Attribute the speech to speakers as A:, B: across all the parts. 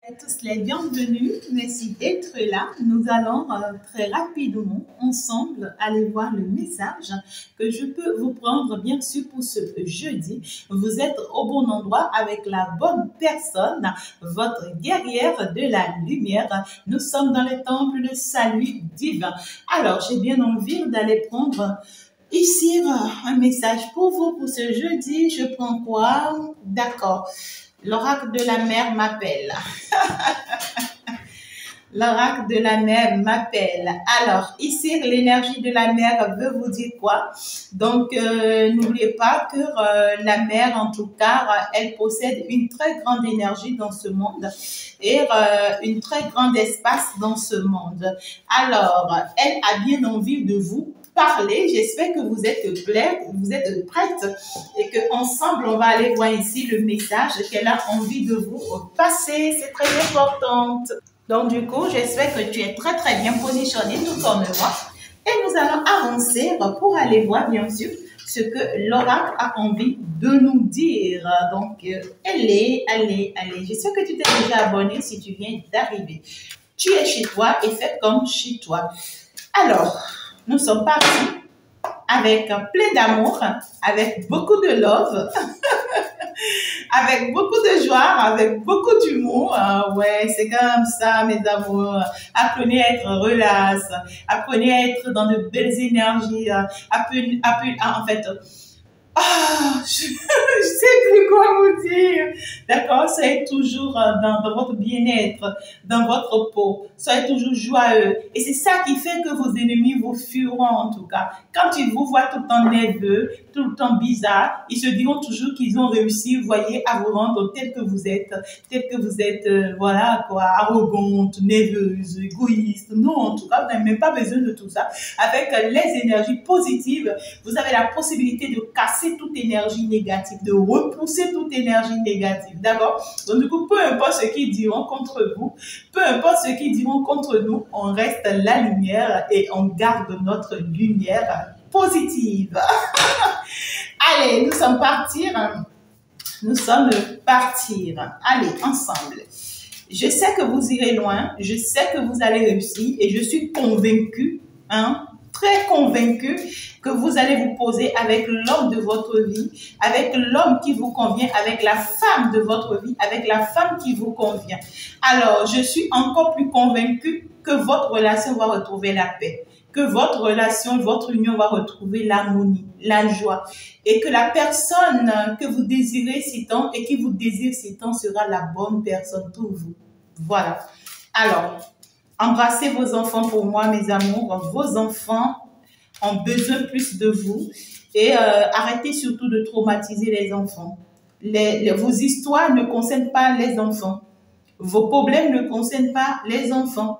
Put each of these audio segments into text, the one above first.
A: Tous les bienvenus, merci d'être là. Nous allons très rapidement ensemble aller voir le message que je peux vous prendre bien sûr pour ce jeudi. Vous êtes au bon endroit avec la bonne personne, votre guerrière de la lumière. Nous sommes dans le temple de salut divin. Alors j'ai bien envie d'aller prendre ici un message pour vous pour ce jeudi. Je prends quoi? D'accord. L'oracle de la mer m'appelle. L'oracle de la mer m'appelle. Alors, ici, l'énergie de la mer veut vous dire quoi? Donc, n'oubliez pas que la mer, en tout cas, elle possède une très grande énergie dans ce monde et une très grande espace dans ce monde. Alors, elle a bien envie de vous parler. J'espère que vous êtes prête et que ensemble on va aller voir ici le message qu'elle a envie de vous passer. C'est très important. Donc du coup, j'espère que tu es très bien positionné tout comme moi. Et nous allons avancer pour aller voir bien sûr ce que l'oracle a envie de nous dire. Donc, allez. Je sais que tu t'es déjà abonné si tu viens d'arriver. Tu es chez toi et fais comme chez toi. Alors, nous sommes partis avec plein d'amour, avec beaucoup de love, avec beaucoup de joie, avec beaucoup d'humour. Ouais, c'est comme ça, mes amours. Apprenez à être relax, apprenez à être dans de belles énergies. En fait, je sais plus quoi vous dire. D'accord? Soyez toujours dans votre bien-être, dans votre peau. Soyez toujours joyeux. Et c'est ça qui fait que vos ennemis vous fuiront en tout cas. Quand ils vous voient tout le temps nerveux, tout le temps bizarre, ils se diront toujours qu'ils ont réussi, vous voyez, à vous rendre tel que vous êtes, voilà quoi, arrogante, nerveuse, égoïste. Non, en tout cas, vous n'avez même pas besoin de tout ça. Avec les énergies positives, vous avez la possibilité de casser toute énergie négative, de repousser toute énergie négative, d'accord? Donc du coup, peu importe ce qu'ils diront contre vous, peu importe ce qu'ils diront contre nous, on reste la lumière et on garde notre lumière positive. Allez, nous sommes partis. Allez, ensemble. Je sais que vous irez loin, je sais que vous allez réussir et je suis convaincue, très convaincue que vous allez vous poser avec l'homme de votre vie, avec l'homme qui vous convient, avec la femme de votre vie, avec la femme qui vous convient. Alors, je suis encore plus convaincue que votre relation va retrouver la paix, que votre relation, votre union va retrouver l'harmonie, la joie, et que la personne que vous désirez si tant et qui vous désire si tant sera la bonne personne pour vous. Voilà. Alors, embrassez vos enfants pour moi, mes amours. Vos enfants ont besoin plus de vous. Et arrêtez surtout de traumatiser les enfants. Vos histoires ne concernent pas les enfants. Vos problèmes ne concernent pas les enfants.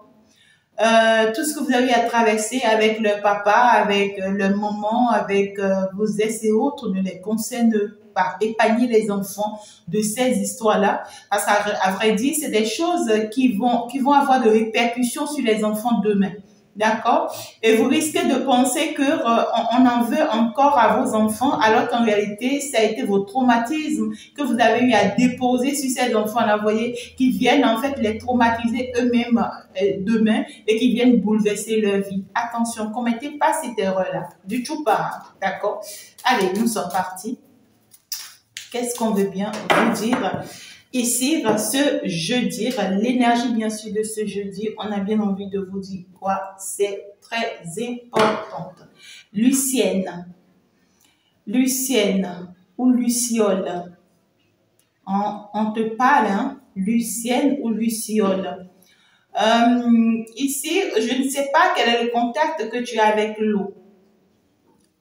A: Tout ce que vous avez à traverser avec le papa, avec le maman, avec vos ex et autres ne les concerne pas. Épargnez les enfants de ces histoires-là, parce qu'à vrai dire, c'est des choses qui vont avoir de répercussions sur les enfants demain. D'accord? Et vous risquez de penser que on en veut encore à vos enfants, alors qu'en réalité, ça a été vos traumatismes que vous avez eu à déposer sur ces enfants-là, vous voyez, qui viennent en fait les traumatiser eux-mêmes demain et qui viennent bouleverser leur vie. Attention, commettez pas cette erreur-là. Du tout pas. D'accord? Allez, nous sommes partis. Qu'est-ce qu'on veut bien vous dire? Ici, ce jeudi, l'énergie bien sûr de ce jeudi, on a bien envie de vous dire quoi? C'est très important. Lucienne ou Luciole, on te parle, Lucienne ou Luciole. Ici, je ne sais pas quel est le contact que tu as avec l'eau.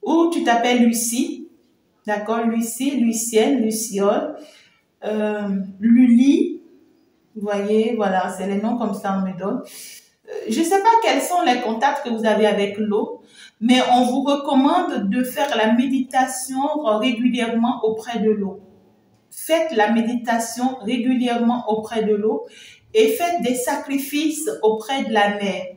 A: Ou tu t'appelles Lucie, d'accord? Lucie, Lucienne, Luciole. Luli, vous voyez, voilà, c'est les noms comme ça on me donne. Je ne sais pas quels sont les contacts que vous avez avec l'eau, mais on vous recommande de faire la méditation régulièrement auprès de l'eau. Faites la méditation régulièrement auprès de l'eau et faites des sacrifices auprès de la mer.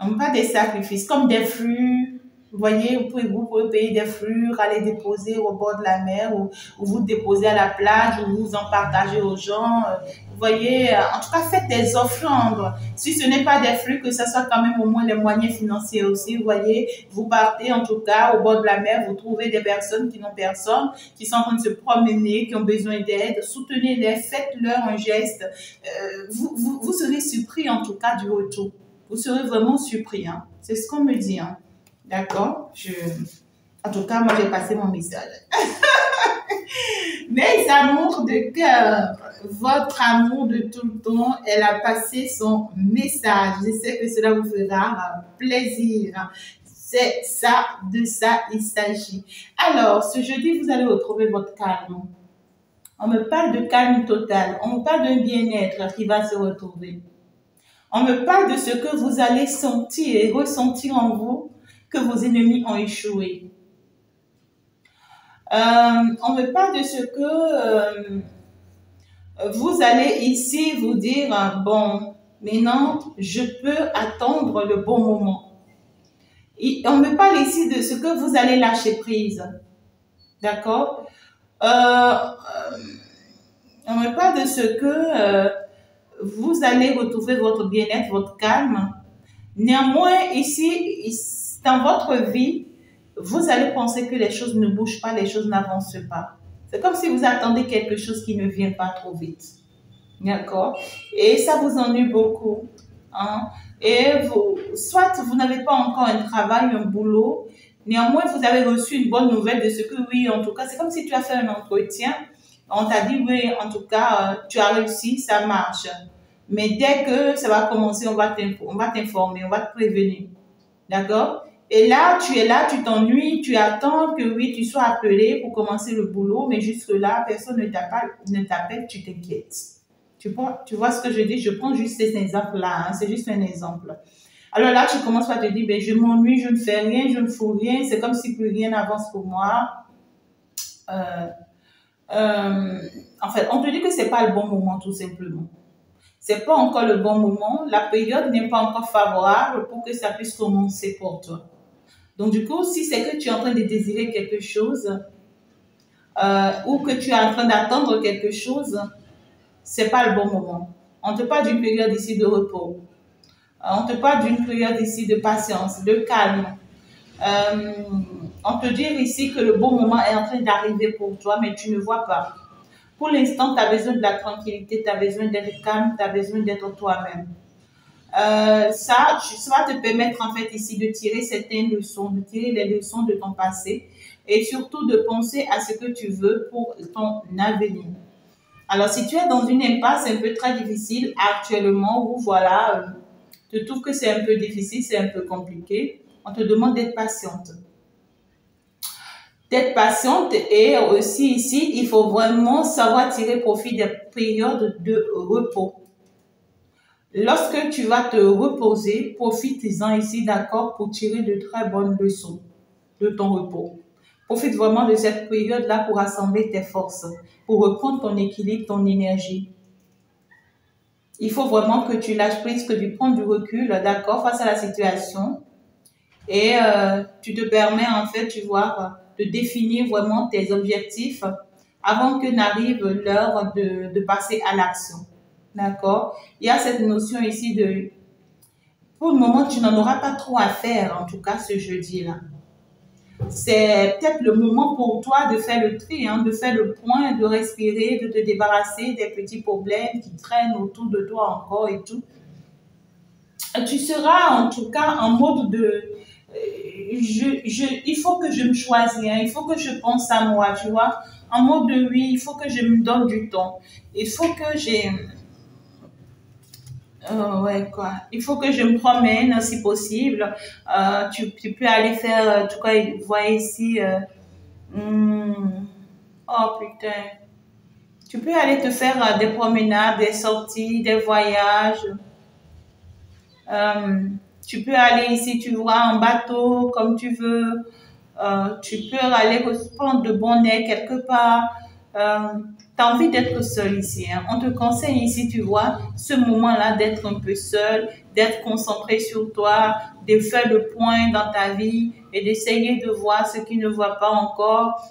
A: Non pas des sacrifices, comme des flux, Vous voyez, vous pouvez payer des flux, aller déposer au bord de la mer ou vous déposer à la plage ou vous en partagez aux gens. Vous voyez, en tout cas, faites des offrandes. Si ce n'est pas des flux, que ce soit quand même au moins des moyens financiers aussi. Vous voyez, vous partez en tout cas au bord de la mer, vous trouvez des personnes qui n'ont personne, qui sont en train de se promener, qui ont besoin d'aide. Soutenez-les, faites-leur un geste. Vous serez surpris en tout cas du retour. Vous serez vraiment surpris. Hein. C'est ce qu'on me dit. Hein. D'accord? En tout cas, moi, j'ai passé mon message. Mes amours de cœur, votre amour de tout le temps, elle a passé son message. Je sais que cela vous fera plaisir. C'est ça, de ça il s'agit. Alors, ce jeudi, vous allez retrouver votre calme. On me parle de calme total. On me parle d'un bien-être qui va se retrouver. On me parle de ce que vous allez sentir et ressentir en vous que vos ennemis ont échoué. On me parle de ce que vous allez ici vous dire, bon, maintenant, je peux attendre le bon moment. Et on me parle ici de ce que vous allez lâcher prise. D'accord? On me parle de ce que vous allez retrouver votre bien-être, votre calme. Néanmoins, ici, dans votre vie, vous allez penser que les choses ne bougent pas, les choses n'avancent pas. C'est comme si vous attendez quelque chose qui ne vient pas trop vite. D'accord? Et ça vous ennuie beaucoup. Hein? Et soit vous n'avez pas encore un travail, un boulot, néanmoins vous avez reçu une bonne nouvelle de ce que oui, en tout cas, c'est comme si tu as fait un entretien, on t'a dit oui, en tout cas, tu as réussi, ça marche. Mais dès que ça va commencer, on va t'informer, on va te prévenir. D'accord? Et là, tu t'ennuies, tu attends que oui, tu sois appelé pour commencer le boulot, mais jusque-là, personne ne t'appelle, tu t'inquiètes. Tu vois ce que je dis? Je prends juste cet exemple-là, hein, c'est juste un exemple. Alors là, tu commences à te dire, ben, je m'ennuie, je ne fais rien, je ne fous rien, c'est comme si plus rien n'avance pour moi. En fait, on te dit que c'est pas le bon moment, tout simplement. C'est pas encore le bon moment, la période n'est pas encore favorable pour que ça puisse commencer pour toi. Donc du coup, si c'est que tu es en train de désirer quelque chose ou que tu es en train d'attendre quelque chose, c'est pas le bon moment. On te parle d'une période ici de repos. On te parle d'une période ici de patience, de calme. On te dit ici que le bon moment est en train d'arriver pour toi, mais tu ne vois pas. Pour l'instant, tu as besoin de la tranquillité, tu as besoin d'être calme, tu as besoin d'être toi-même. Ça va te permettre en fait ici de tirer certaines leçons, de tirer les leçons de ton passé et surtout de penser à ce que tu veux pour ton avenir. Alors, si tu es dans une impasse, c'est un peu très difficile actuellement où voilà, tu trouves que c'est un peu difficile, c'est un peu compliqué, on te demande d'être patiente. D'être patiente et aussi ici, il faut vraiment savoir tirer profit des périodes de repos. Lorsque tu vas te reposer, profite-en ici, d'accord, pour tirer de très bonnes leçons de ton repos. Profite vraiment de cette période-là pour rassembler tes forces, pour reprendre ton équilibre, ton énergie. Il faut vraiment que tu lâches prise, que tu prennes du recul, d'accord, face à la situation. Et tu te permets, en fait, tu vois, de définir vraiment tes objectifs avant que n'arrive l'heure de passer à l'action. D'accord? Il y a cette notion ici de... Pour le moment, tu n'en auras pas trop à faire, en tout cas, ce jeudi-là. C'est peut-être le moment pour toi de faire le tri, hein, de faire le point, de respirer, de te débarrasser des petits problèmes qui traînent autour de toi encore et tout. Tu seras en tout cas en mode de... il faut que je me choisisse, hein, il faut que je pense à moi, tu vois. En mode de oui, il faut que je me donne du temps. Il faut que j'ai... ouais, quoi. Il faut que je me promène si possible. Tu peux aller faire, en tout cas, vous voyez ici. Oh putain. Tu peux aller te faire des promenades, des sorties, des voyages. Tu peux aller ici, tu vois, en bateau, comme tu veux. Tu peux aller prendre de bon air quelque part. Tu as envie d'être seul ici. Hein. On te conseille ici, tu vois, ce moment-là d'être un peu seul, d'être concentré sur toi, de faire le point dans ta vie et d'essayer de voir ce qu'ils ne voient pas encore.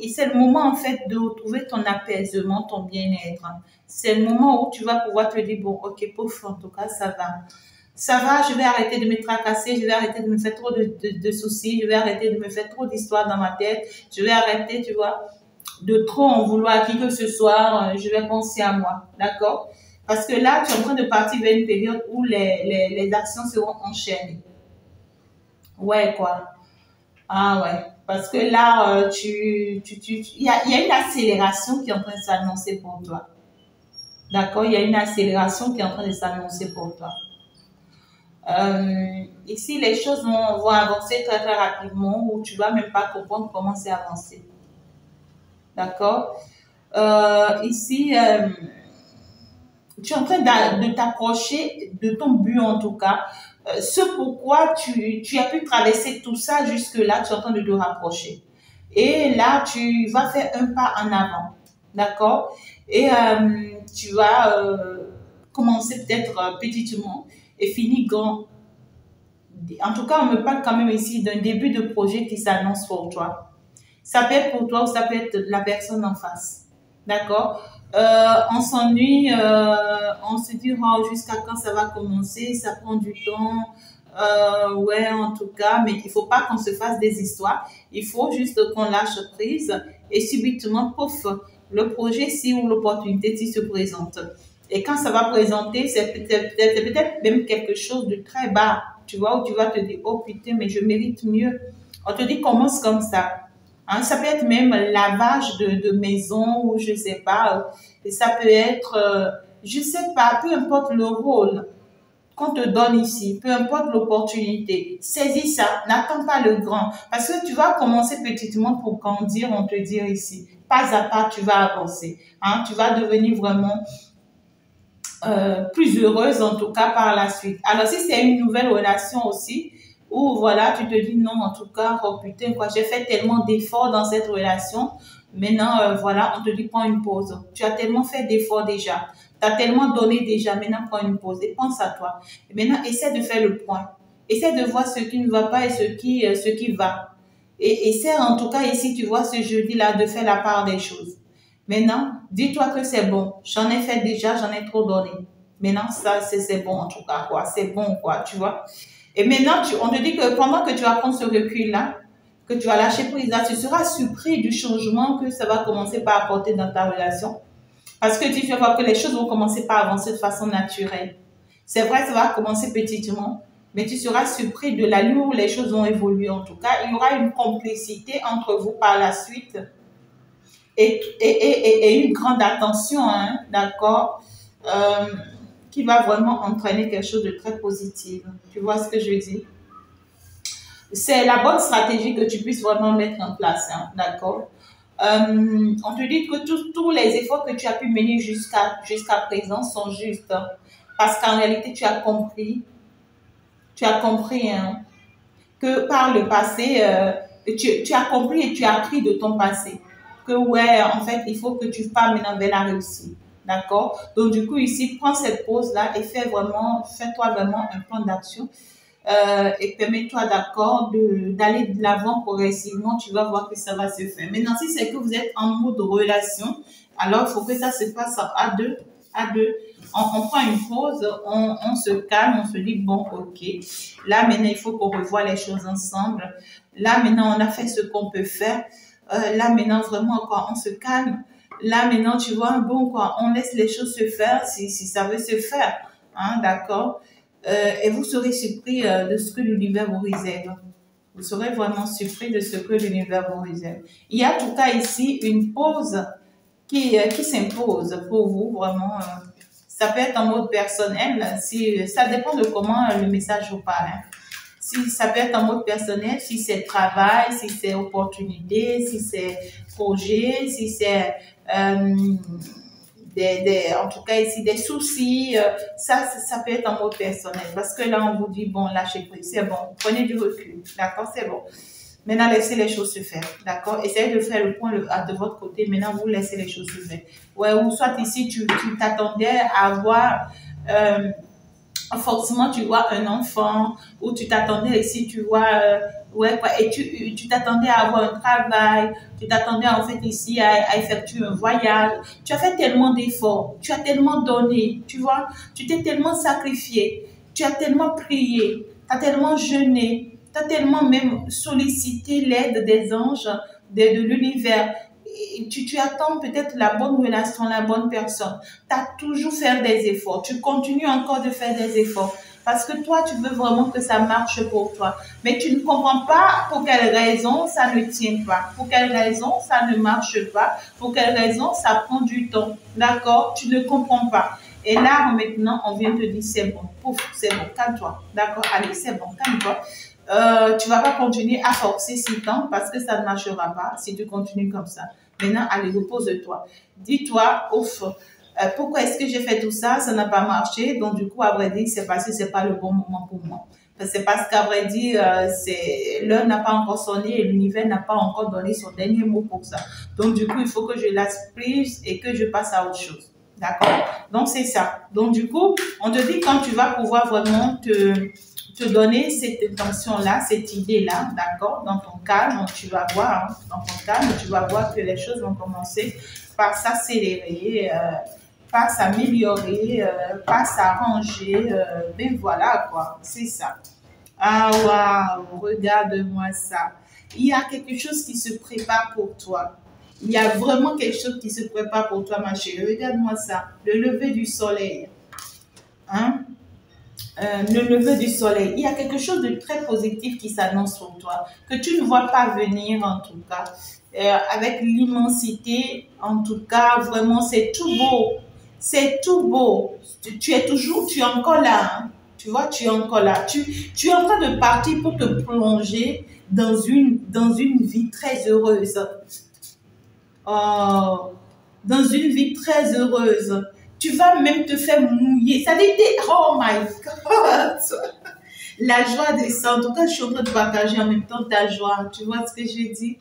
A: C'est le moment en fait de retrouver ton apaisement, ton bien-être. C'est le moment où tu vas pouvoir te dire, bon, ok, pouf, en tout cas, ça va. Ça va, je vais arrêter de me tracasser, je vais arrêter de me faire trop de soucis, je vais arrêter de me faire trop d'histoires dans ma tête, je vais arrêter, tu vois, de trop en vouloir à qui que ce soit, je vais penser à moi, d'accord? Parce que là, tu es en train de partir vers une période où les actions seront enchaînées. Ouais, quoi. Ah ouais. Parce que là, il y a une accélération qui est en train de s'annoncer pour toi. D'accord? Il y a une accélération qui est en train de s'annoncer pour toi. Ici, les choses vont avancer très, très rapidement où tu ne vas même pas comprendre comment c'est avancé. D'accord? Ici, tu es en train de t'approcher de ton but en tout cas. Ce pourquoi tu as pu traverser tout ça jusque-là, tu es en train de te rapprocher. Et là, tu vas faire un pas en avant. D'accord? Et tu vas commencer peut-être petitement et finir grand. En tout cas, on me parle quand même ici d'un début de projet qui s'annonce pour toi. Ça peut être pour toi ou ça peut être la personne en face. D'accord? On s'ennuie, on se dit oh, jusqu'à quand ça va commencer, ça prend du temps. Ouais, en tout cas, mais il faut pas qu'on se fasse des histoires. Il faut juste qu'on lâche prise et subitement, pouf, le projet-ci ou l'opportunité-ci se présente. Et quand ça va présenter, c'est peut-être même quelque chose de très bas, tu vois, où tu vas te dire, oh putain, mais je mérite mieux. On te dit, commence comme ça. Hein, ça peut être même lavage de maison ou je sais pas. Et ça peut être, je sais pas, peu importe le rôle qu'on te donne ici, peu importe l'opportunité, saisis ça, n'attends pas le grand. Parce que tu vas commencer petitement pour grandir, on te dit ici. Pas à pas, tu vas avancer. Hein, tu vas devenir vraiment plus heureuse en tout cas par la suite. Alors si c'est une nouvelle relation aussi, où voilà, tu te dis non, en tout cas, oh putain, quoi, j'ai fait tellement d'efforts dans cette relation, maintenant, voilà, on te dit prends une pause. Tu as tellement fait d'efforts déjà, tu as tellement donné déjà, maintenant prends une pause et pense à toi. Et maintenant, essaie de faire le point. Essaie de voir ce qui ne va pas et ce qui va. Et essaie en tout cas ici, tu vois, ce jeudi-là, de faire la part des choses. Maintenant, dis-toi que c'est bon. J'en ai fait déjà, j'en ai trop donné. Maintenant, ça, c'est bon en tout cas, quoi. C'est bon, quoi, tu vois. Et maintenant, on te dit que pendant que tu vas prendre ce recul-là, que tu vas lâcher prise là, tu seras surpris du changement que ça va commencer par apporter dans ta relation. Parce que tu vas voir que les choses vont commencer par avancer de façon naturelle. C'est vrai, ça va commencer petitement, mais tu seras surpris de l'allure où les choses vont évoluer en tout cas. Il y aura une complicité entre vous par la suite et une grande attention, hein, d'accord, qui va vraiment entraîner quelque chose de très positif. Tu vois ce que je dis? C'est la bonne stratégie que tu puisses vraiment mettre en place, hein, d'accord? On te dit que tous les efforts que tu as pu mener jusqu'à présent sont justes, hein, parce qu'en réalité, tu as compris, hein, que par le passé, tu as compris et tu as appris de ton passé. Que ouais, en fait, il faut que tu parles maintenant vers la réussite. D'accord? Donc, du coup, ici, prends cette pause-là et fais-toi vraiment un plan d'action et permets-toi d'accord d'aller de l'avant progressivement. Tu vas voir que ça va se faire. Maintenant, si c'est que vous êtes en mode relation, alors il faut que ça se passe à deux. On prend une pause, on se calme, on se dit, bon, ok, là, maintenant, il faut qu'on revoie les choses ensemble. Là, maintenant, on a fait ce qu'on peut faire. Là, maintenant, vraiment, quoi, on se calme. Là, maintenant, tu vois, bon, quoi, on laisse les choses se faire si ça veut se faire. Hein, d'accord? Et vous serez surpris de ce que l'univers vous réserve. Vous serez vraiment surpris de ce que l'univers vous réserve. Il y a en tout cas ici une pause qui s'impose pour vous, vraiment. Ça peut être en mode personnel, ça dépend de comment le message vous parle. Hein. Si ça peut être en mode personnel, si c'est travail, si c'est opportunité, si c'est projet, si c'est en tout cas ici des soucis, ça peut être en mode personnel. Parce que là, on vous dit, bon, lâchez prise, c'est bon, prenez du recul, d'accord, c'est bon. Maintenant, laissez les choses se faire, d'accord? Essayez de faire le point de votre côté. Maintenant, vous laissez les choses se faire. Ouais, ou soit ici, tu t'attendais à avoir forcément tu vois un enfant, ou tu t'attendais ici, tu vois, ouais, quoi, et tu t'attendais à avoir un travail, tu t'attendais en fait ici à effectuer un voyage. Tu as fait tellement d'efforts, tu as tellement donné, tu vois, tu t'es tellement sacrifié, tu as tellement prié, tu as tellement jeûné, tu as tellement même sollicité l'aide des anges, de l'univers. Et tu attends peut-être la bonne relation, la bonne personne. Tu as toujours fait des efforts. Tu continues encore de faire des efforts. Parce que toi, tu veux vraiment que ça marche pour toi. Mais tu ne comprends pas pour quelle raison ça ne tient pas. Pour quelle raison ça ne marche pas. Pour quelle raison ça prend du temps. D'accord? Tu ne comprends pas. Et là, maintenant, on vient te dire, c'est bon. Pouf, c'est bon, calme-toi. D'accord? Allez, c'est bon, calme-toi. Tu vas pas continuer à forcer si temps parce que ça ne marchera pas si tu continues comme ça. Maintenant, allez, repose-toi. Dis-toi, ouf, pourquoi est-ce que j'ai fait tout ça? Ça n'a pas marché. Donc, du coup, à vrai dire, c'est parce que c'est pas le bon moment pour moi. C'est parce qu'à vrai dire, l'heure n'a pas encore sonné et l'univers n'a pas encore donné son dernier mot pour ça. Donc, du coup, il faut que je laisse prise et que je passe à autre chose. D'accord? Donc, c'est ça. Donc, du coup, on te dit quand tu vas pouvoir vraiment te donner cette intention-là, cette idée-là, d'accord, dans ton calme, tu vas voir, hein, dans ton calme, tu vas voir que les choses vont commencer par s'accélérer, par s'améliorer, par s'arranger, ben voilà quoi, c'est ça. Ah waouh, regarde-moi ça. Il y a quelque chose qui se prépare pour toi. Il y a vraiment quelque chose qui se prépare pour toi, ma chérie. Regarde-moi ça. Le lever du soleil. Hein? Le lever du soleil. Il y a quelque chose de très positif qui s'annonce pour toi, que tu ne vois pas venir en tout cas. Avec l'immensité, en tout cas, vraiment, c'est tout beau. C'est tout beau. Tu es toujours, tu es encore là. Hein. Tu vois, tu es encore là. Tu es en train de partir pour te plonger dans une vie très heureuse. Oh, dans une vie très heureuse. Tu vas même te faire mouiller. Ça dit, oh my God. La joie descend. En tout cas, je suis en train de partager en même temps ta joie. Tu vois ce que je dis?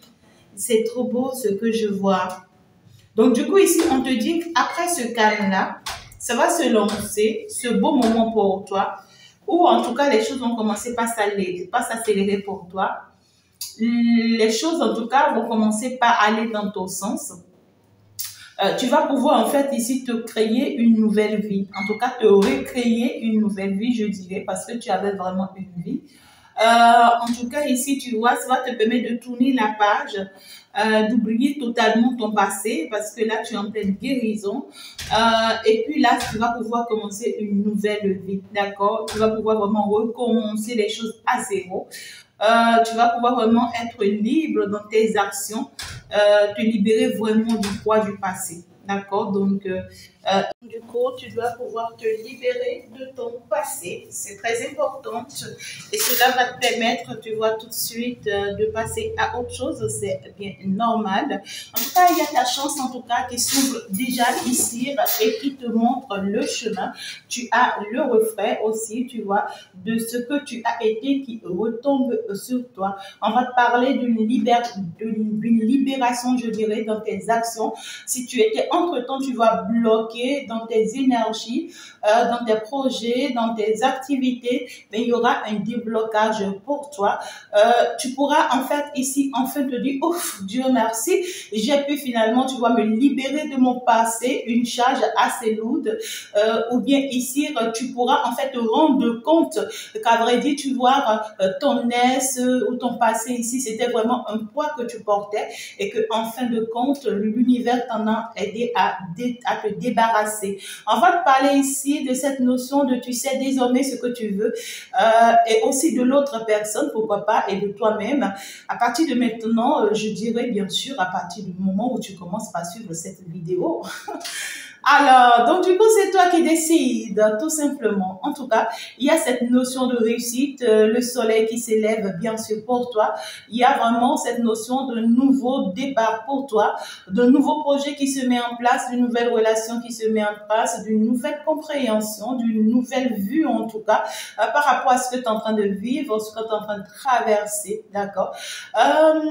A: C'est trop beau ce que je vois. Donc, du coup, ici, on te dit qu'après ce calme-là, ça va se lancer, ce beau moment pour toi, ou en tout cas, les choses vont commencer par s'accélérer pour toi. Les choses, en tout cas, vont commencer par aller dans ton sens. Tu vas pouvoir en fait ici te créer une nouvelle vie. En tout cas, te recréer une nouvelle vie, je dirais, parce que tu avais vraiment une vie. En tout cas, ici, tu vois, ça va te permettre de tourner la page, d'oublier totalement ton passé, parce que là, tu es en pleine guérison. Et puis là, tu vas pouvoir commencer une nouvelle vie, d'accord? Tu vas pouvoir vraiment recommencer les choses à zéro. Tu vas pouvoir vraiment être libre dans tes actions, te libérer vraiment du poids du passé. D'accord? Donc, du coup, tu dois pouvoir te libérer de ton passé. C'est très important. Et cela va te permettre, tu vois, tout de suite de passer à autre chose. C'est bien normal. En tout cas, il y a ta chance, en tout cas, qui s'ouvre déjà ici et qui te montre le chemin. Tu as le reflet aussi, tu vois, de ce que tu as été qui retombe sur toi. On va te parler d'une libération, je dirais, dans tes actions. Si tu étais entre-temps, tu vas bloquer dans tes énergies, dans tes projets, dans tes activités, mais il y aura un déblocage pour toi. Tu pourras en fait ici enfin te dire, ouf, Dieu merci, j'ai pu finalement, tu vois, me libérer de mon passé, une charge assez lourde, ou bien ici, tu pourras en fait te rendre compte qu'à vrai dire, tu vois, ton aise ou ton passé ici, c'était vraiment un poids que tu portais et que en fin de compte, l'univers t'en a aidé à te débarrasser. On va te parler ici de cette notion de tu sais désormais ce que tu veux et aussi de l'autre personne, pourquoi pas, et de toi-même. À partir de maintenant, je dirais bien sûr, à partir du moment où tu commences par suivre cette vidéo, alors, donc du coup, c'est toi qui décides, tout simplement. En tout cas, il y a cette notion de réussite, le soleil qui s'élève bien sûr pour toi. Il y a vraiment cette notion de nouveau départ pour toi, de nouveau projet qui se met en place, d'une nouvelle relation qui se met en place, d'une nouvelle compréhension, d'une nouvelle vue en tout cas, par rapport à ce que tu es en train de vivre, ce que tu es en train de traverser, d'accord?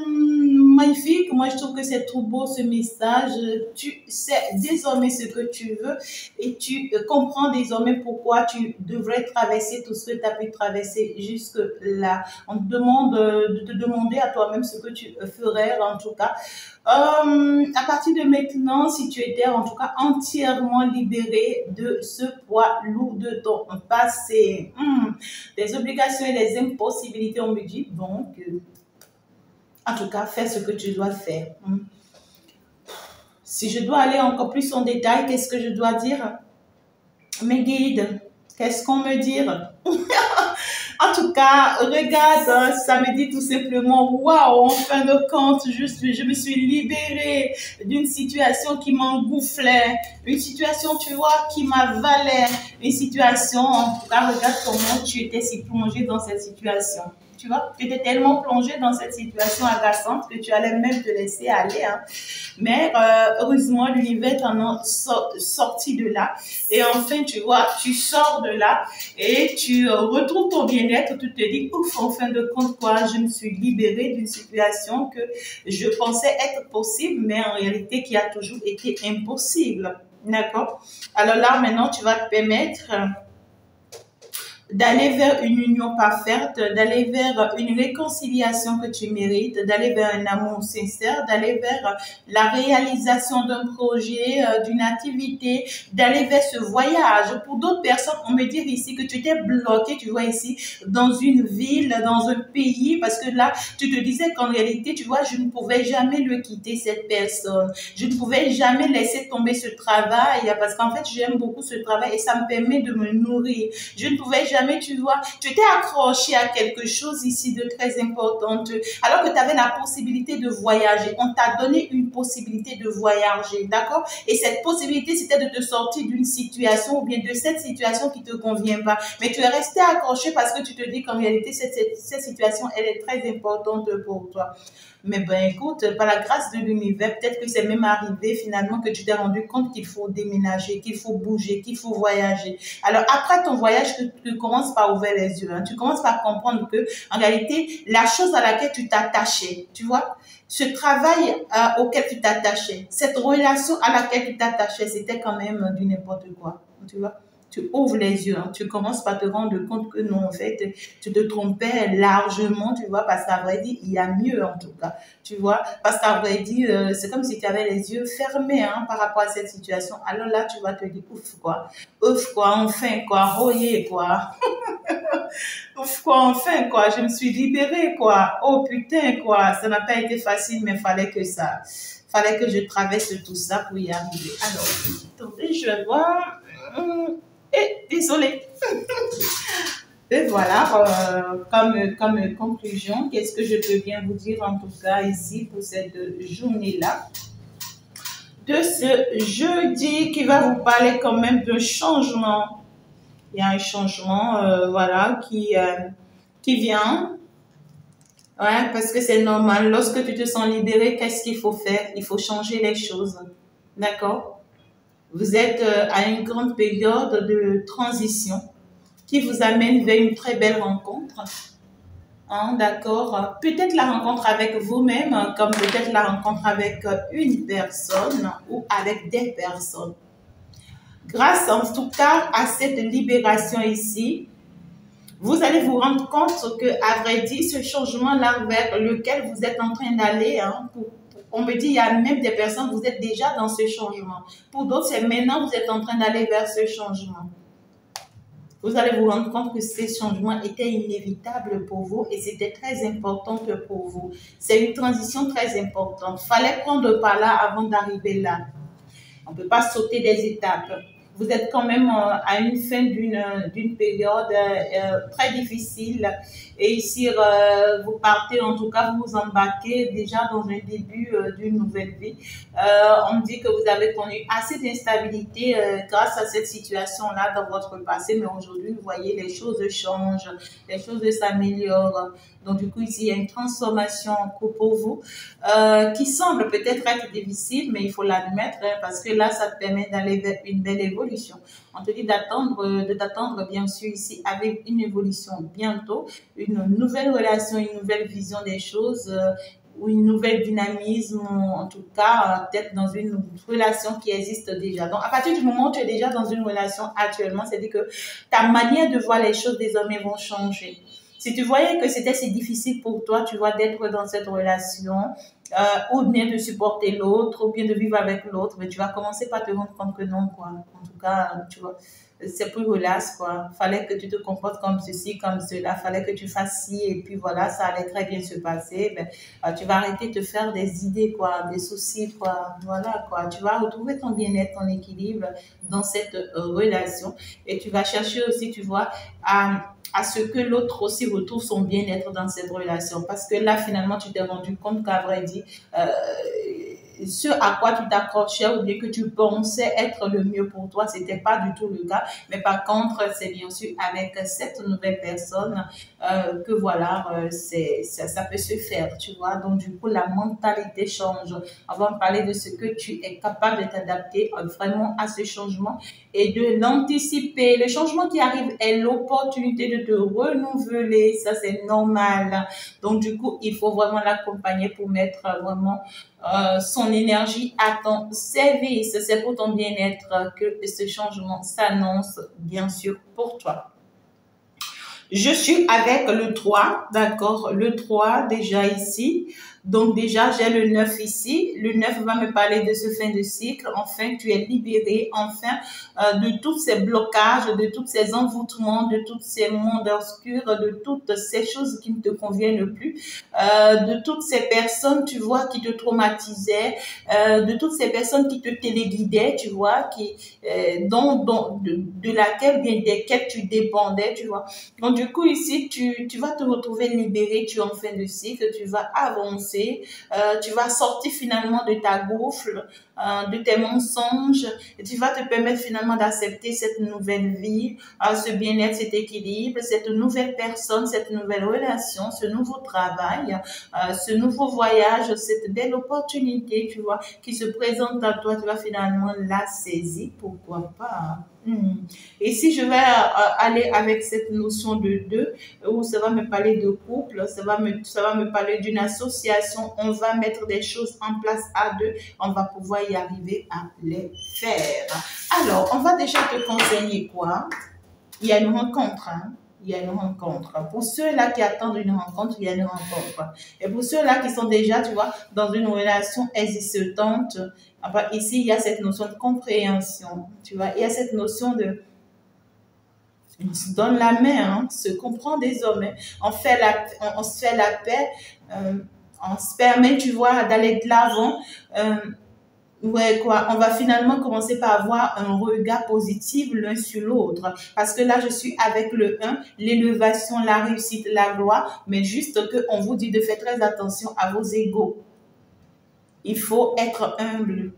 A: Magnifique, moi je trouve que c'est trop beau ce message. Tu sais désormais ce que que tu veux et tu comprends désormais pourquoi tu devrais traverser tout ce que tu as pu traverser jusque là. On te demande de te demander à toi-même ce que tu ferais en tout cas. À partir de maintenant, si tu étais en tout cas entièrement libéré de ce poids lourd de ton passé, des obligations et des impossibilités, on me dit, donc, en tout cas, fais ce que tu dois faire. Si je dois aller encore plus en détail, qu'est-ce que je dois dire? Mes guides, qu'est-ce qu'on me dit? En tout cas, regarde, ça me dit tout simplement, waouh, en fin de compte, je me suis libérée d'une situation qui m'engoufflait, une situation, tu vois, qui m'avalait, une situation, en tout cas, regarde comment tu étais si plongée dans cette situation. Tu vois, tu étais tellement plongée dans cette situation agaçante que tu allais même te laisser aller. Hein. Mais heureusement, l'univers t'en a sorti de là. Et enfin, tu vois, tu sors de là et tu retrouves ton bien-être. Tu te dis, ouf, en fin de compte, quoi, je me suis libérée d'une situation que je pensais être possible, mais en réalité qui a toujours été impossible. D'accord? Alors là, maintenant, tu vas te permettre d'aller vers une union parfaite, d'aller vers une réconciliation que tu mérites, d'aller vers un amour sincère, d'aller vers la réalisation d'un projet, d'une activité, d'aller vers ce voyage. Pour d'autres personnes, on me dit ici que tu t'es bloqué, tu vois ici, dans une ville, dans un pays, parce que là, tu te disais qu'en réalité, tu vois, je ne pouvais jamais le quitter, cette personne. Je ne pouvais jamais laisser tomber ce travail, parce qu'en fait, j'aime beaucoup ce travail et ça me permet de me nourrir. Je ne pouvais jamais, tu vois, tu t'es accroché à quelque chose ici de très important, alors que tu avais la possibilité de voyager. On t'a donné une possibilité de voyager, d'accord? Et cette possibilité, c'était de te sortir d'une situation ou bien de cette situation qui ne te convient pas. Mais tu es resté accroché parce que tu te dis qu'en réalité, cette situation, elle est très importante pour toi. Mais ben écoute, par la grâce de l'univers, peut-être que c'est même arrivé finalement que tu t'es rendu compte qu'il faut déménager, qu'il faut bouger, qu'il faut voyager. Alors après ton voyage, tu commences par ouvrir les yeux. Hein. Tu commences par comprendre que en réalité, la chose à laquelle tu t'attachais, tu vois, ce travail auquel tu t'attachais, cette relation à laquelle tu t'attachais, c'était quand même du n'importe quoi, tu vois. Tu ouvres les yeux, hein. Tu commences par te rendre compte que non, en fait, tu te trompais largement, tu vois, parce qu'à vrai dire, il y a mieux en tout cas, tu vois, parce qu'à vrai dire, c'est comme si tu avais les yeux fermés hein, par rapport à cette situation. Alors là, tu vas te dire, ouf quoi, enfin quoi, oh yeah, quoi. Ouf quoi, enfin quoi, je me suis libérée quoi, oh putain quoi, ça n'a pas été facile, mais fallait que je traverse tout ça pour y arriver. Alors, attendez, je vais voir. Désolée. Et voilà, comme conclusion, qu'est-ce que je peux bien vous dire en tout cas ici pour cette journée-là de ce jeudi qui va vous parler quand même d'un changement. Il y a un changement, voilà, qui vient. Ouais, parce que c'est normal. Lorsque tu te sens libéré, qu'est-ce qu'il faut faire? Il faut changer les choses. D'accord? Vous êtes à une grande période de transition qui vous amène vers une très belle rencontre. Hein, d'accord? Peut-être la rencontre avec vous-même, comme peut-être la rencontre avec une personne ou avec des personnes. Grâce en tout cas à cette libération ici, vous allez vous rendre compte que, à vrai dire, ce changement-là vers lequel vous êtes en train d'aller, hein, on me dit, il y a même des personnes, vous êtes déjà dans ce changement. Pour d'autres, c'est maintenant que vous êtes en train d'aller vers ce changement. Vous allez vous rendre compte que ces changements étaient inévitables pour vous et c'était très important pour vous. C'est une transition très importante. Il fallait prendre par là avant d'arriver là. On ne peut pas sauter des étapes. Vous êtes quand même à une fin d'une période très difficile. Et ici, vous partez, en tout cas, vous vous embarquez déjà dans un début d'une nouvelle vie. On me dit que vous avez connu assez d'instabilité grâce à cette situation-là dans votre passé. Mais aujourd'hui, vous voyez, les choses changent, les choses s'améliorent. Donc, du coup, ici, il y a une transformation en cours pour vous qui semble peut-être être difficile, mais il faut l'admettre hein, parce que là, ça te permet d'aller vers une belle évolution. On te dit de t'attendre, bien sûr, ici, avec une évolution bientôt, une nouvelle relation, une nouvelle vision des choses ou une nouvelle dynamisme, ou en tout cas, peut-être dans une relation qui existe déjà. Donc, à partir du moment où tu es déjà dans une relation actuellement, c'est-à-dire que ta manière de voir les choses désormais vont changer. Si tu voyais que c'était si difficile pour toi, tu vois, d'être dans cette relation, ou bien de supporter l'autre, ou bien de vivre avec l'autre, mais tu vas commencer par te rendre compte que non, quoi. En tout cas, tu vois, c'est plus relax, quoi. Fallait que tu te comportes comme ceci, comme cela, fallait que tu fasses ci, et puis voilà, ça allait très bien se passer. Ben, tu vas arrêter de te faire des idées, quoi, des soucis, quoi. Voilà, quoi. Tu vas retrouver ton bien-être, ton équilibre dans cette relation, et tu vas chercher aussi, tu vois, à ce que l'autre aussi retrouve son bien-être dans cette relation. Parce que là, finalement, tu t'es rendu compte qu'à vrai dire, euh, ce à quoi tu t'accrochais ou bien que tu pensais être le mieux pour toi, c'était pas du tout le cas. Mais par contre, c'est bien sûr avec cette nouvelle personne que voilà, ça peut se faire, tu vois. Donc, du coup, la mentalité change. On va parler de ce que tu es capable de t'adapter vraiment à ce changement et de l'anticiper. Le changement qui arrive est l'opportunité de te renouveler. Ça, c'est normal. Donc, du coup, il faut vraiment l'accompagner pour mettre vraiment son énergie à ton service. C'est pour ton bien-être que ce changement s'annonce, bien sûr, pour toi. Je suis avec le 3, d'accord, le 3 déjà ici. Donc déjà, j'ai le 9 ici. Le 9 va me parler de ce fin de cycle. Enfin, tu es libéré, enfin, de tous ces blocages, de tous ces envoûtements, de tous ces mondes obscurs, de toutes ces choses qui ne te conviennent plus, de toutes ces personnes, tu vois, qui te traumatisaient, de toutes ces personnes qui te téléguidaient, tu vois, de laquelle, bien desquelles tu dépendais, tu vois. Donc, du coup, ici, tu vas te retrouver libéré, tu es en fin de cycle, tu vas avancer, tu vas sortir finalement de ta gouffre, de tes mensonges, et tu vas te permettre finalement d'accepter cette nouvelle vie, ce bien-être, cet équilibre, cette nouvelle personne, cette nouvelle relation, ce nouveau travail, ce nouveau voyage, cette belle opportunité, tu vois, qui se présente à toi, tu vas finalement la saisir, pourquoi pas. Et si je vais aller avec cette notion de deux, où ça va me parler de couple, ça va me parler d'une association, on va mettre des choses en place à deux, on va pouvoir y arriver à les faire. Alors, on va déjà te conseiller quoi? Il y a une rencontre, hein? Il y a une rencontre. Pour ceux-là qui attendent une rencontre, il y a une rencontre. Et pour ceux-là qui sont déjà, tu vois, dans une relation existante, ici, il y a cette notion de compréhension, tu vois, il y a cette notion de on se donne la main, hein, se comprend désormais. On se fait la paix, on se permet, tu vois, d'aller de l'avant. Ouais, quoi, on va finalement commencer par avoir un regard positif l'un sur l'autre. Parce que là, je suis avec le 1, l'élévation, la réussite, la gloire, mais juste qu'on vous dit de faire très attention à vos égos. Il faut être humble.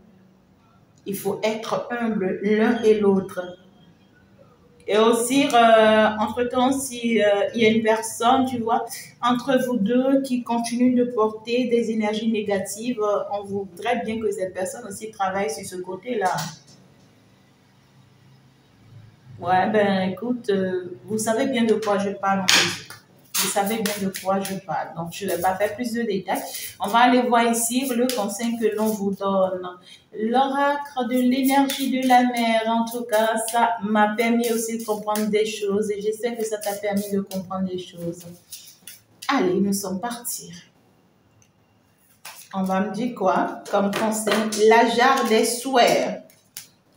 A: Il faut être humble l'un et l'autre. Et aussi, entre-temps, si il y a une personne, tu vois, entre vous deux qui continue de porter des énergies négatives, on voudrait bien que cette personne aussi travaille sur ce côté-là. Ouais, ben écoute, vous savez bien de quoi je parle en fait. Vous savez bien de quoi je parle. Donc, je ne vais pas faire plus de détails. On va aller voir ici le conseil que l'on vous donne. L'oracle de l'énergie de la mer, en tout cas, ça m'a permis aussi de comprendre des choses et j'espère que ça t'a permis de comprendre des choses. Allez, nous sommes partis. On va me dire quoi comme conseil? La jarre des souhaits.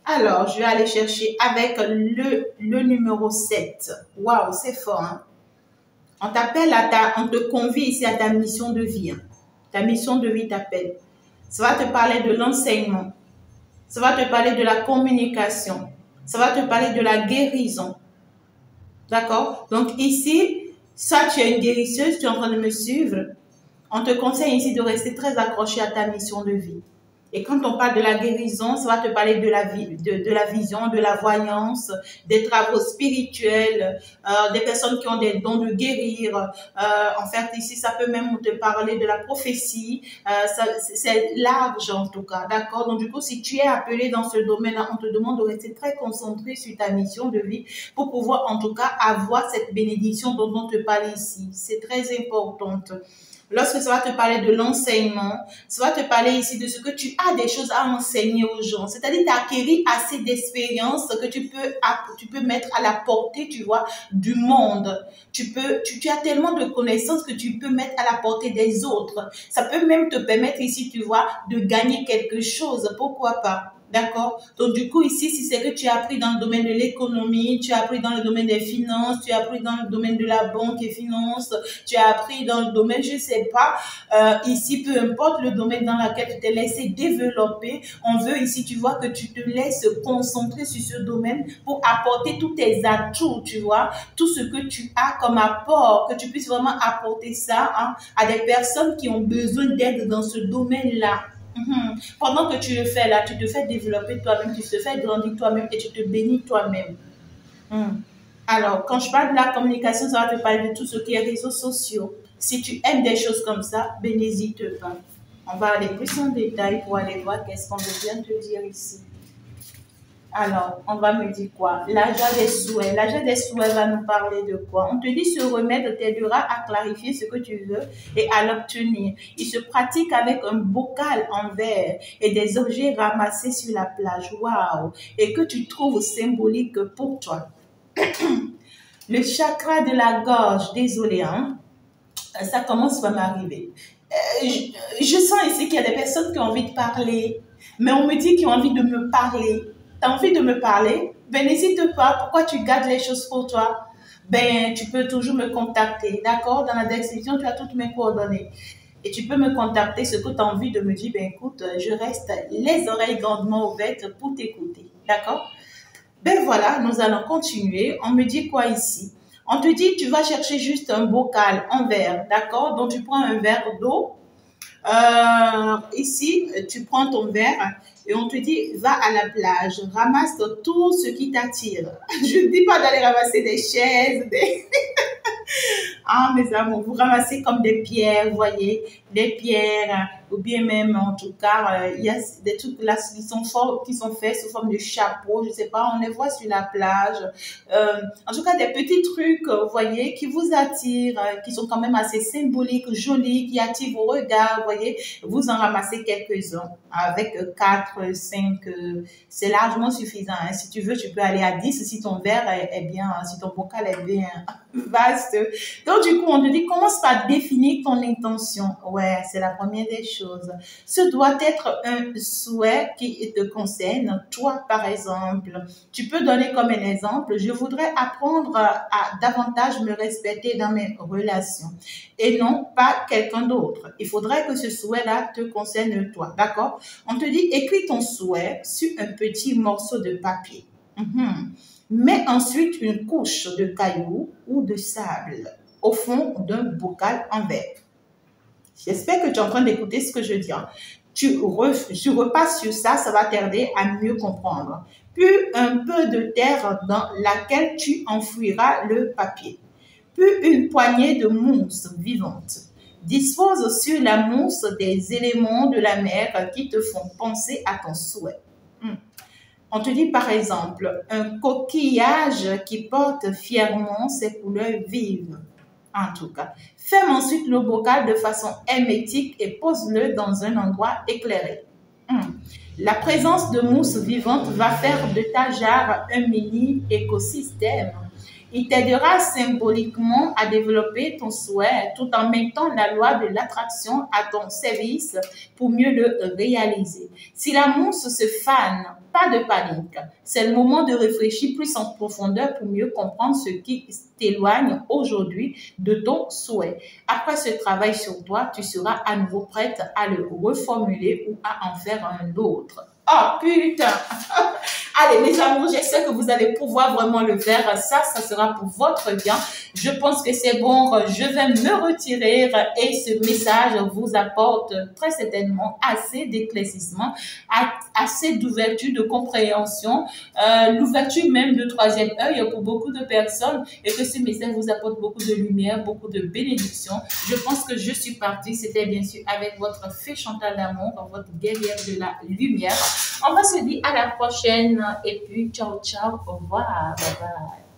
A: Alors, je vais aller chercher avec le numéro 7. Waouh, c'est fort, hein? On te convie ici à ta mission de vie. Hein. Ta mission de vie t'appelle. Ça va te parler de l'enseignement. Ça va te parler de la communication. Ça va te parler de la guérison. D'accord? Donc ici, soit tu es une guérisseuse, tu es en train de me suivre. On te conseille ici de rester très accroché à ta mission de vie. Et quand on parle de la guérison, ça va te parler de la vision, de la voyance, des travaux spirituels, des personnes qui ont des dons de guérir. En fait, ici, ça peut même te parler de la prophétie. C'est large en tout cas, d'accord? Donc du coup, si tu es appelé dans ce domaine-là, on te demande de rester très concentré sur ta mission de vie pour pouvoir en tout cas avoir cette bénédiction dont on te parle ici. C'est très importante. Lorsque ça va te parler de l'enseignement, ça va te parler ici de ce que tu as des choses à enseigner aux gens. C'est-à-dire, tu as acquis assez d'expérience que tu peux mettre à la portée, tu vois, du monde. Tu as tellement de connaissances que tu peux mettre à la portée des autres. Ça peut même te permettre ici, tu vois, de gagner quelque chose. Pourquoi pas? D'accord? Donc, du coup, ici, si c'est que tu as appris dans le domaine de l'économie, tu as appris dans le domaine des finances, tu as appris dans le domaine de la banque et finances, tu as appris dans le domaine, je sais pas, ici, peu importe le domaine dans lequel tu t'es laissé développer, on veut ici, tu vois, que tu te laisses concentrer sur ce domaine pour apporter tous tes atouts, tu vois, tout ce que tu as comme apport, que tu puisses vraiment apporter ça hein, à des personnes qui ont besoin d'aide dans ce domaine-là. Pendant que tu le fais là, tu te fais développer toi-même, tu te fais grandir toi-même et tu te bénis toi-même. Alors, quand je parle de la communication, ça va te parler de tout ce qui est réseaux sociaux. Si tu aimes des choses comme ça, ben n'hésite pas. On va aller plus en détail pour aller voir qu'est-ce qu'on veut bien te dire ici. Alors, on va me dire quoi? L'agent des souhaits. L'agent des souhaits va nous parler de quoi? On te dit ce remède t'aidera à clarifier ce que tu veux et à l'obtenir. Il se pratique avec un bocal en verre et des objets ramassés sur la plage. Waouh! Et que tu trouves symbolique pour toi. Le chakra de la gorge, désolé, hein? Ça commence par m'arriver. Je sens ici qu'il y a des personnes qui ont envie de parler, mais on me dit qu'ils ont envie de me parler. Tu as envie de me parler? Ben, n'hésite pas. Pourquoi tu gardes les choses pour toi? Ben, tu peux toujours me contacter. D'accord? Dans la description, tu as toutes mes coordonnées. Et tu peux me contacter ce que tu as envie de me dire. Ben, écoute, je reste les oreilles grandement ouvertes pour t'écouter. D'accord? Ben voilà, nous allons continuer. On me dit quoi ici? On te dit, tu vas chercher juste un bocal en verre. D'accord? Donc, tu prends un verre d'eau. Ici, tu prends ton verre et on te dit, va à la plage, ramasse tout ce qui t'attire. Je ne dis pas d'aller ramasser des chaises, Ah, mes amours, vous ramassez comme des pierres, vous voyez, des pierres, ou bien même, en tout cas, il y a des trucs là qui sont faits sous forme de chapeau, je sais pas, on les voit sur la plage. En tout cas, des petits trucs, vous voyez, qui vous attirent, qui sont quand même assez symboliques, jolis, qui attirent vos regards, vous voyez. Vous en ramassez quelques-uns avec 4, 5, c'est largement suffisant. Hein. Si tu veux, tu peux aller à 10 si ton verre est bien, si ton bocal est bien vaste. Donc, du coup, on te dit, commence par définir ton intention. Ouais, c'est la première des choses. Ce doit être un souhait qui te concerne. Toi, par exemple, tu peux donner comme un exemple, je voudrais apprendre à davantage me respecter dans mes relations et non pas quelqu'un d'autre. Il faudrait que ce souhait-là te concerne toi. D'accord? On te dit, écris ton souhait sur un petit morceau de papier. Mets ensuite une couche de cailloux ou de sable au fond d'un bocal en verre. J'espère que tu es en train d'écouter ce que je dis. Tu repasses sur ça, ça va t'aider à mieux comprendre. Puis un peu de terre dans laquelle tu enfouiras le papier. Puis une poignée de mousse vivante. Dispose sur la mousse des éléments de la mer qui te font penser à ton souhait. On te dit par exemple un coquillage qui porte fièrement ses couleurs vives. En tout cas, ferme ensuite le bocal de façon hermétique et pose-le dans un endroit éclairé. La présence de mousse vivante va faire de ta jarre un mini écosystème. Il t'aidera symboliquement à développer ton souhait tout en mettant la loi de l'attraction à ton service pour mieux le réaliser. Si la mousse se fane, pas de panique. C'est le moment de réfléchir plus en profondeur pour mieux comprendre ce qui t'éloigne aujourd'hui de ton souhait. Après ce travail sur toi, tu seras à nouveau prête à le reformuler ou à en faire un autre. Oh putain! Allez, mes amours, j'espère que vous allez pouvoir vraiment le faire. Ça sera pour votre bien. Je pense que c'est bon. Je vais me retirer et ce message vous apporte très certainement assez d'éclaircissement, assez d'ouverture, de compréhension, l'ouverture même de troisième œil pour beaucoup de personnes et que ce message vous apporte beaucoup de lumière, beaucoup de bénédictions. Je pense que je suis partie. C'était bien sûr avec votre fée Chantal d'amour, votre guerrière de la lumière. On va se dire à la prochaine et puis ciao, ciao, au revoir, bye bye.